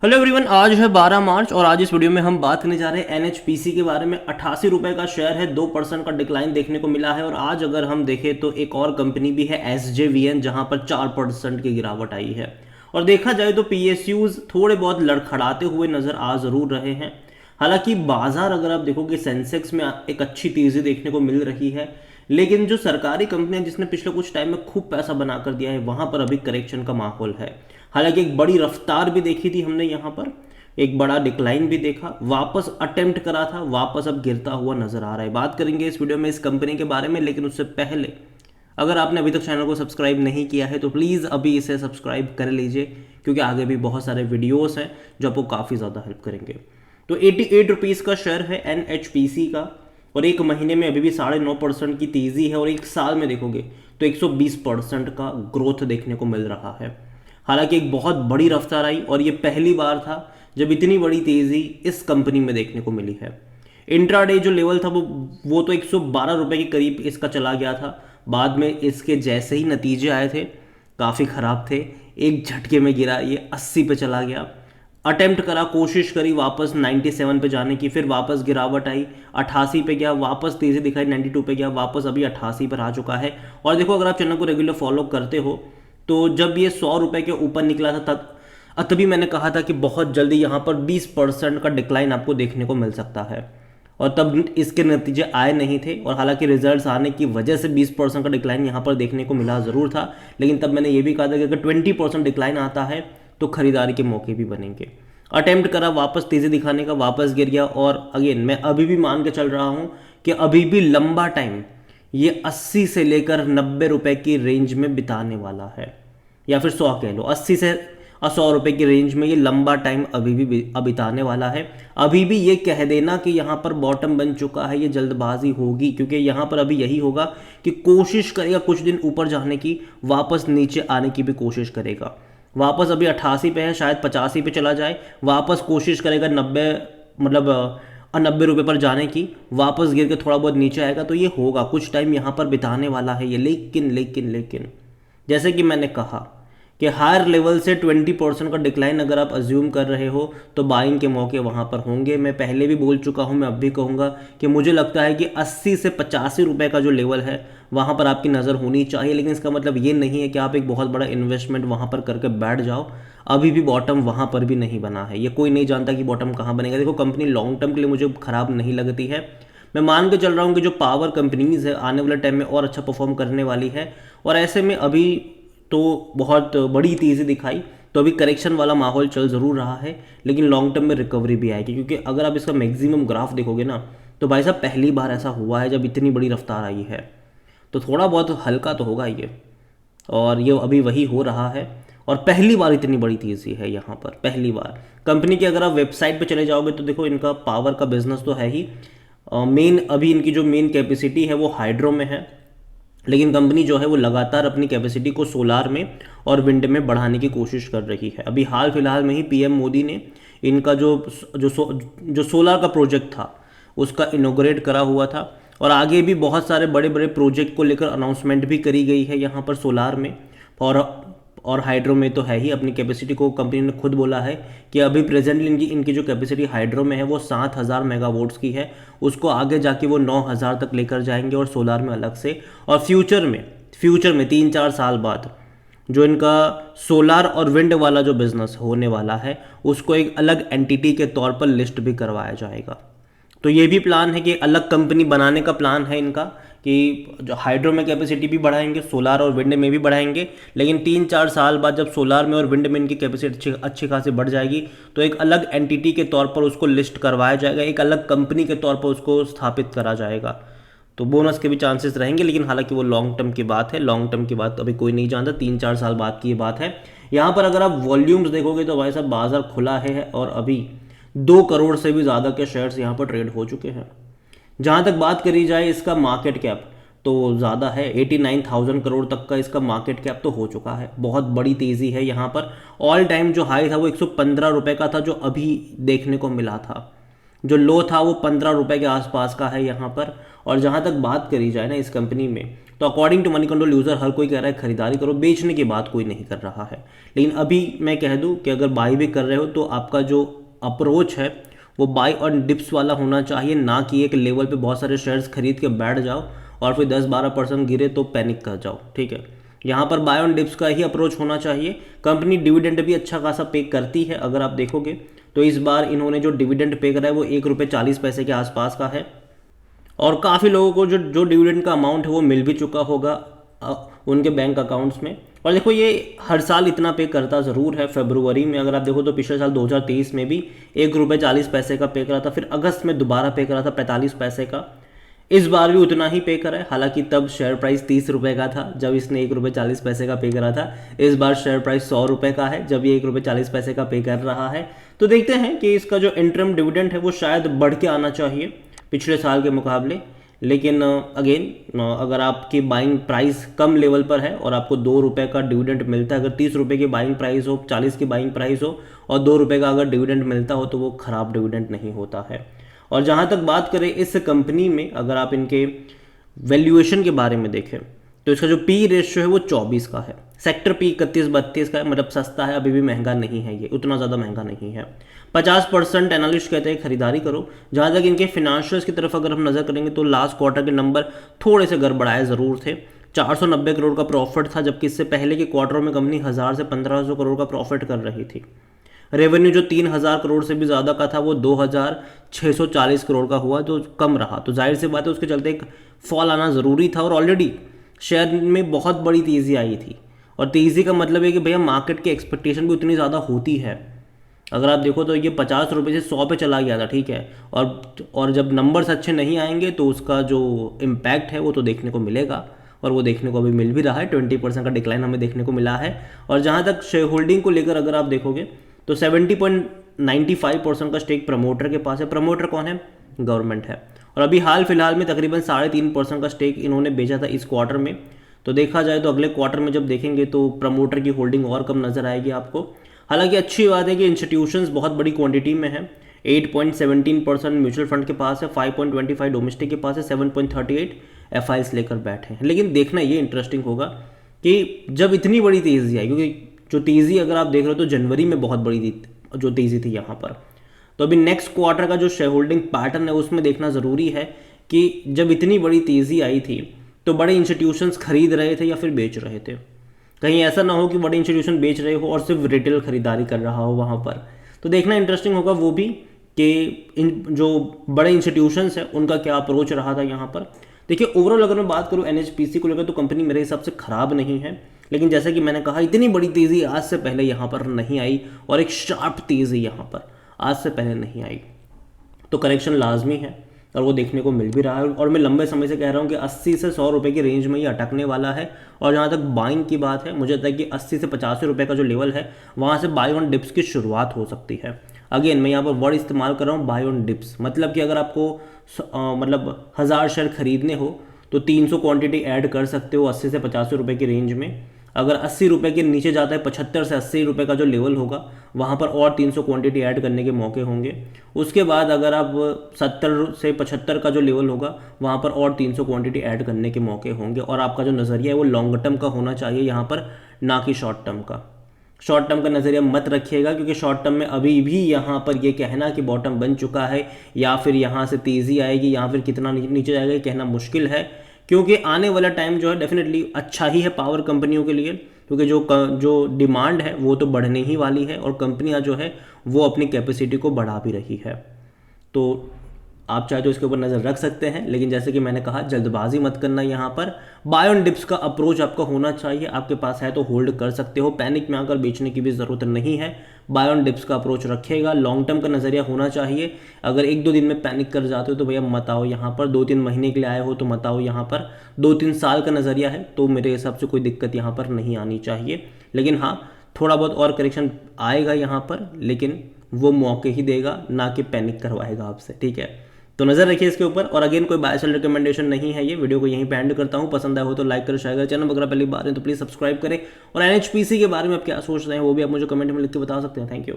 Hello everyone, आज है 12 मार्च और आज इस वीडियो में हम बात करने जा रहे हैं एनएचपीसी के बारे में। 88 रुपए का शेयर है, 2% का डिक्लाइन देखने को मिला है। और आज अगर हम देखें तो एक और कंपनी भी है एसजेवीएन, जहां पर 4% की गिरावट आई है। और देखा जाए तो पीएसयूज थोड़े बहुत लड़खड़ाते हुए नजर आ जरूर रहे हैं। हालांकि बाजार अगर आप देखोगे सेंसेक्स में एक अच्छी तेजी देखने को मिल रही है, लेकिन जो सरकारी कंपनियां जिसने पिछले कुछ टाइम में खूब पैसा बना कर दिया है, वहां पर अभी करेक्शन का माहौल है। हालांकि एक बड़ी रफ्तार भी देखी थी हमने यहाँ पर, एक बड़ा डिक्लाइन भी देखा, वापस अटेम्प्ट करा था, वापस अब गिरता हुआ नजर आ रहा है। बात करेंगे इस वीडियो में इस कंपनी के बारे में, लेकिन उससे पहले अगर आपने अभी तक चैनल को सब्सक्राइब नहीं किया है तो प्लीज़ अभी इसे सब्सक्राइब कर लीजिए, क्योंकि आगे भी बहुत सारे वीडियोस हैं जो आपको काफ़ी ज़्यादा हेल्प करेंगे। तो 88 रुपीज़ का शेयर है एनएचपीसी का, और एक महीने में अभी भी 9.5% की तेज़ी है, और एक साल में देखोगे तो 120% का ग्रोथ देखने को मिल रहा है। हालांकि एक बहुत बड़ी रफ्तार आई, और ये पहली बार था जब इतनी बड़ी तेज़ी इस कंपनी में देखने को मिली है। इंट्राडे जो लेवल था वो तो 112 रुपए के करीब इसका चला गया था। बाद में इसके जैसे ही नतीजे आए थे काफ़ी ख़राब थे, एक झटके में गिरा, ये 80 पे चला गया। अटेम्प्ट करा, कोशिश करी वापस 97 पे जाने की, फिर वापस गिरावट आई, 88 पे गया, वापस तेज़ी दिखाई, 92 पे गया, वापस अभी 88 पर आ चुका है। और देखो, अगर आप चैनल को रेगुलर फॉलो करते हो तो जब ये 100 रुपए के ऊपर निकला था तभी मैंने कहा था कि बहुत जल्दी यहाँ पर 20% का डिक्लाइन आपको देखने को मिल सकता है, और तब इसके नतीजे आए नहीं थे। और हालांकि रिजल्ट्स आने की वजह से 20% का डिक्लाइन यहाँ पर देखने को मिला ज़रूर था, लेकिन तब मैंने ये भी कहा था कि अगर 20% डिक्लाइन आता है तो खरीदारी के मौके भी बनेंगे। अटेम्प्ट करा वापस तेज़ी दिखाने का, वापस गिर गया। और अगेन मैं अभी भी मान के चल रहा हूँ कि अभी भी लंबा टाइम ये 80 से लेकर 90 रुपए की रेंज में बिताने वाला है, या फिर 100 कह लो, 80 से 100 रुपए की रेंज में ये लंबा टाइम अभी भी बिताने वाला है। अभी भी ये कह देना कि यहाँ पर बॉटम बन चुका है, ये जल्दबाजी होगी, क्योंकि यहाँ पर अभी यही होगा कि कोशिश करेगा कुछ दिन ऊपर जाने की, वापस नीचे आने की भी कोशिश करेगा। वापस अभी 88 पे है, शायद 85 पे चला जाए, वापस कोशिश करेगा 90, मतलब 90 रुपये पर जाने की, वापस गिर के थोड़ा बहुत नीचे आएगा। तो ये होगा, कुछ टाइम यहाँ पर बिताने वाला है ये। लेकिन जैसे कि मैंने कहा कि हायर लेवल से 20% का डिक्लाइन अगर आप अज्यूम कर रहे हो तो बाइंग के मौके वहाँ पर होंगे। मैं पहले भी बोल चुका हूँ, मैं अब भी कहूँगा कि मुझे लगता है कि 80 से 85 रुपये का जो लेवल है वहाँ पर आपकी नज़र होनी चाहिए। लेकिन इसका मतलब ये नहीं है कि आप एक बहुत बड़ा इन्वेस्टमेंट वहाँ पर करके बैठ जाओ। अभी भी बॉटम वहाँ पर भी नहीं बना है, ये कोई नहीं जानता कि बॉटम कहाँ बनेगा। देखो, कंपनी लॉन्ग टर्म के लिए मुझे ख़राब नहीं लगती है। मैं मान के चल रहा हूँ कि जो पावर कंपनीज़ है आने वाले टाइम में और अच्छा परफॉर्म करने वाली है, और ऐसे में अभी तो बहुत बड़ी तेज़ी दिखाई, तो अभी करेक्शन वाला माहौल चल ज़रूर रहा है, लेकिन लॉन्ग टर्म में रिकवरी भी आएगी। क्योंकि अगर आप इसका मैक्सिमम ग्राफ देखोगे ना, तो भाई साहब पहली बार ऐसा हुआ है जब इतनी बड़ी रफ्तार आई है, तो थोड़ा बहुत हल्का तो होगा ये, और ये अभी वही हो रहा है। और पहली बार इतनी बड़ी तेज़ी है यहाँ पर, पहली बार। कंपनी की अगर आप वेबसाइट पे चले जाओगे तो देखो, इनका पावर का बिजनेस तो है ही। मेन अभी इनकी जो मेन कैपेसिटी है वो हाइड्रो में है, लेकिन कंपनी जो है वो लगातार अपनी कैपेसिटी को सोलार में और विंड में बढ़ाने की कोशिश कर रही है। अभी हाल फिलहाल में ही पीएम मोदी ने इनका जो सोलार का प्रोजेक्ट था उसका इनोग्रेट करा हुआ था, और आगे भी बहुत सारे बड़े बड़े प्रोजेक्ट को लेकर अनाउंसमेंट भी करी गई है यहाँ पर सोलार में। और हाइड्रो में तो है ही। अपनी कैपेसिटी को कंपनी ने खुद बोला है कि अभी प्रेजेंटली इनकी जो कैपेसिटी हाइड्रो में है वो 7000 मेगावाट्स की है, उसको आगे जाके वो 9000 तक लेकर जाएंगे, और सोलार में अलग से। और फ्यूचर में 3-4 साल बाद जो इनका सोलार और विंड वाला जो बिजनेस होने वाला है उसको एक अलग एंटिटी के तौर पर लिस्ट भी करवाया जाएगा। तो ये भी प्लान है कि अलग कंपनी बनाने का प्लान है इनका, कि जो हाइड्रो में कैपेसिटी भी बढ़ाएंगे, सोलार और विंड में भी बढ़ाएंगे। लेकिन 3-4 साल बाद जब सोलार में और विंड में इनकी कैपेसिटी अच्छी खासी बढ़ जाएगी, तो एक अलग एंटिटी के तौर पर उसको लिस्ट करवाया जाएगा, एक अलग कंपनी के तौर पर उसको स्थापित करा जाएगा। तो बोनस के भी चांसेस रहेंगे, लेकिन हालांकि वो लॉन्ग टर्म की बात है। लॉन्ग टर्म की बात अभी कोई नहीं जानता, 3-4 साल बाद की ये बात है। यहाँ पर अगर आप वॉल्यूम्स देखोगे तो भाई साहब बाजार खुला है, और अभी 2 करोड़ से भी ज़्यादा के शेयर्स यहाँ पर ट्रेड हो चुके हैं। जहाँ तक बात करी जाए इसका मार्केट कैप, तो ज़्यादा है, 89,000 करोड़ तक का इसका मार्केट कैप तो हो चुका है। बहुत बड़ी तेज़ी है यहाँ पर। ऑल टाइम जो हाई था वो 115 रुपये का था, जो अभी देखने को मिला था। जो लो था वो 15 रुपये के आसपास का है यहाँ पर। और जहाँ तक बात करी जाए ना इस कंपनी में, तो according to Moneycontrol user हर कोई कह रहा है खरीदारी करो, बेचने की बात कोई नहीं कर रहा है। लेकिन अभी मैं कह दूं कि अगर बाई भी कर रहे हो तो आपका जो अप्रोच है वो बाई ऑन डिप्स वाला होना चाहिए, ना कि एक लेवल पे बहुत सारे शेयर्स खरीद के बैठ जाओ और फिर 10-12% गिरे तो पैनिक कर जाओ, ठीक है। यहाँ पर बाय ऑन डिप्स का ही अप्रोच होना चाहिए। कंपनी डिविडेंड भी अच्छा खासा पे करती है, अगर आप देखोगे तो इस बार इन्होंने जो डिविडेंड पे करा है वो ₹1.40 के आसपास का है और काफ़ी लोगों को जो डिविडेंड का अमाउंट है वो मिल भी चुका होगा उनके बैंक अकाउंट्स में। और देखो ये हर साल इतना पे करता ज़रूर है। फरवरी में अगर आप देखो तो पिछले साल 2023 में भी ₹1.40 का पे करा था, फिर अगस्त में दोबारा पे करा था 45 पैसे का। इस बार भी उतना ही पे करा है, हालांकि तब शेयर प्राइस 30 रुपये का था जब इसने ₹1.40 का पे करा था। इस बार शेयर प्राइस 100 रुपये का है जब ये ₹1.40 का पे कर रहा है। तो देखते हैं कि इसका जो इंटरम डिविडेंड है वो शायद बढ़ के आना चाहिए पिछले साल के मुकाबले। लेकिन अगेन अगर आपकी बाइंग प्राइस कम लेवल पर है और आपको ₹2 का डिविडेंड मिलता है, अगर 30 रुपये की बाइंग प्राइस हो, 40 की बाइंग प्राइस हो और ₹2 का अगर डिविडेंड मिलता हो तो वो ख़राब डिविडेंड नहीं होता है। और जहाँ तक बात करें इस कंपनी में, अगर आप इनके वैल्यूएशन के बारे में देखें तो इसका जो पी रेशियो है वो 24 का है। सेक्टर पी 31-32 का है, मतलब सस्ता है, अभी भी महंगा नहीं है, ये उतना ज़्यादा महंगा नहीं है। 50% एनालिस्ट कहते हैं खरीदारी करो। जहाँ तक इनके फिनेंशियल्स की तरफ अगर हम नज़र करेंगे तो लास्ट क्वार्टर के नंबर थोड़े से गड़बड़ाए ज़रूर थे। 490 करोड़ का प्रॉफिट था, जबकि इससे पहले के क्वार्टरों में कंपनी 1000 से 1500 करोड़ का प्रॉफिट कर रही थी। रेवेन्यू जो 3000 करोड़ से भी ज़्यादा का था वो 2640 करोड़ का हुआ, जो कम रहा। तो जाहिर सी बात है उसके चलते एक फॉल आना ज़रूरी था और ऑलरेडी शेयर में बहुत बड़ी तेज़ी आई थी। और तेज़ी का मतलब है कि भैया मार्केट की एक्सपेक्टेशन भी उतनी ज़्यादा होती है। अगर आप देखो तो ये 50 रुपये से 100 पे चला गया था, ठीक है। और जब नंबर्स अच्छे नहीं आएंगे तो उसका जो इम्पैक्ट है वो तो देखने को मिलेगा और वो देखने को अभी मिल भी रहा है। 20% का डिक्लाइन हमें देखने को मिला है। और जहाँ तक शेयर होल्डिंग को लेकर अगर आप देखोगे तो 70.95% का स्टेक प्रमोटर के पास है। प्रमोटर कौन है? गवर्नमेंट है। और अभी हाल फिलहाल में तकरीबन 3.5% का स्टेक इन्होंने बेचा था इस क्वार्टर में। तो देखा जाए तो अगले क्वार्टर में जब देखेंगे तो प्रमोटर की होल्डिंग और कम नजर आएगी आपको। हालांकि अच्छी बात है कि इंस्टीट्यूशंस बहुत बड़ी क्वांटिटी में है। 8.17% म्यूचुअल फंड के पास है, 5.25 डोमेस्टिक के पास है, 7.38 एफआईएस लेकर बैठे हैं। लेकिन देखना ये इंटरेस्टिंग होगा कि जब इतनी बड़ी तेज़ी आई, क्योंकि जो तेज़ी अगर आप देख रहे हो तो जनवरी में बहुत बड़ी जो तेज़ी थी यहाँ पर, तो अभी नेक्स्ट क्वार्टर का जो शेयर होल्डिंग पैटर्न है उसमें देखना ज़रूरी है कि जब इतनी बड़ी तेज़ी आई थी तो बड़े इंस्टीट्यूशंस खरीद रहे थे या फिर बेच रहे थे। कहीं ऐसा ना हो कि बड़े इंस्टीट्यूशन बेच रहे हो और सिर्फ रिटेल खरीदारी कर रहा हो वहाँ पर। तो देखना इंटरेस्टिंग होगा वो भी कि इन जो बड़े इंस्टीट्यूशंस हैं उनका क्या अप्रोच रहा था यहाँ पर। देखिए ओवरऑल अगर मैं बात करूँ एनएचपीसी को लेकर तो कंपनी मेरे हिसाब से ख़राब नहीं है, लेकिन जैसे कि मैंने कहा इतनी बड़ी तेज़ी आज से पहले यहाँ पर नहीं आई और एक शार्प तेज़ी यहाँ पर आज से पहले नहीं आई। तो करेक्शन लाजमी है और वो देखने को मिल भी रहा है। और मैं लंबे समय से कह रहा हूँ कि 80 से 100 रुपये की रेंज में ये अटकने वाला है। और जहाँ तक बाइंग की बात है, मुझे लगता है कि 80 से 85 रुपये का जो लेवल है वहाँ से बाई ऑन डिप्स की शुरुआत हो सकती है। अगेन मैं यहाँ पर वर्ड इस्तेमाल कर रहा हूँ बाई ऑन डिप्स, मतलब कि अगर आपको मतलब 1000 शेयर खरीदने हो तो 300 क्वांटिटी ऐड कर सकते हो 80 से 85 रुपये की रेंज में। अगर 80 रुपये के नीचे जाता है, 75 से 80 रुपये का जो लेवल होगा वहाँ पर और 300 क्वांटिटी ऐड करने के मौके होंगे। उसके बाद अगर आप 70 से 75 का जो लेवल होगा वहाँ पर और 300 क्वांटिटी ऐड करने के मौके होंगे। और आपका जो नज़रिया है वो लॉन्ग टर्म का होना चाहिए यहाँ पर, ना कि शॉर्ट टर्म का। शॉर्ट टर्म का नज़रिया मत रखिएगा, क्योंकि शॉर्ट टर्म में अभी भी यहाँ पर ये कहना कि बॉटम बन चुका है या फिर यहाँ से तेज़ी आएगी या फिर कितना नीचे जाएगा ये कहना मुश्किल है। क्योंकि आने वाला टाइम जो है डेफिनेटली अच्छा ही है पावर कंपनियों के लिए, क्योंकि जो डिमांड है वो तो बढ़ने ही वाली है और कंपनियां जो है वो अपनी कैपेसिटी को बढ़ा भी रही है। तो आप चाहे तो इसके ऊपर नज़र रख सकते हैं, लेकिन जैसे कि मैंने कहा जल्दबाजी मत करना। यहाँ पर बाय ऑन डिप्स का अप्रोच आपका होना चाहिए। आपके पास है तो होल्ड कर सकते हो, पैनिक में आकर बेचने की भी ज़रूरत नहीं है। बाय ऑन डिप्स का अप्रोच रखिएगा, लॉन्ग टर्म का नज़रिया होना चाहिए। अगर 1-2 दिन में पैनिक कर जाते हो तो भैया मत आओ यहाँ पर। 2-3 महीने के लिए आए हो तो मत आओ यहाँ पर। 2-3 साल का नज़रिया है तो मेरे हिसाब से कोई दिक्कत यहाँ पर नहीं आनी चाहिए। लेकिन हाँ, थोड़ा बहुत और करेक्शन आएगा यहाँ पर, लेकिन वो मौके ही देगा, ना कि पैनिक करवाएगा आपसे, ठीक है। तो नज़र रखिए इसके ऊपर। और अगेन कोई बाय सेल रिकमेंडेशन नहीं है, ये वीडियो को यहीं पे एंड करता हूँ। पसंद आया हो तो लाइक करें, शेयर करें। चैनल वगैरह पहली बार है तो प्लीज़ सब्सक्राइब करें। और एनएचपीसी के बारे में आप क्या सोच रहे हैं वो भी आप मुझे कमेंट में लिख के बता सकते हैं। Thank you.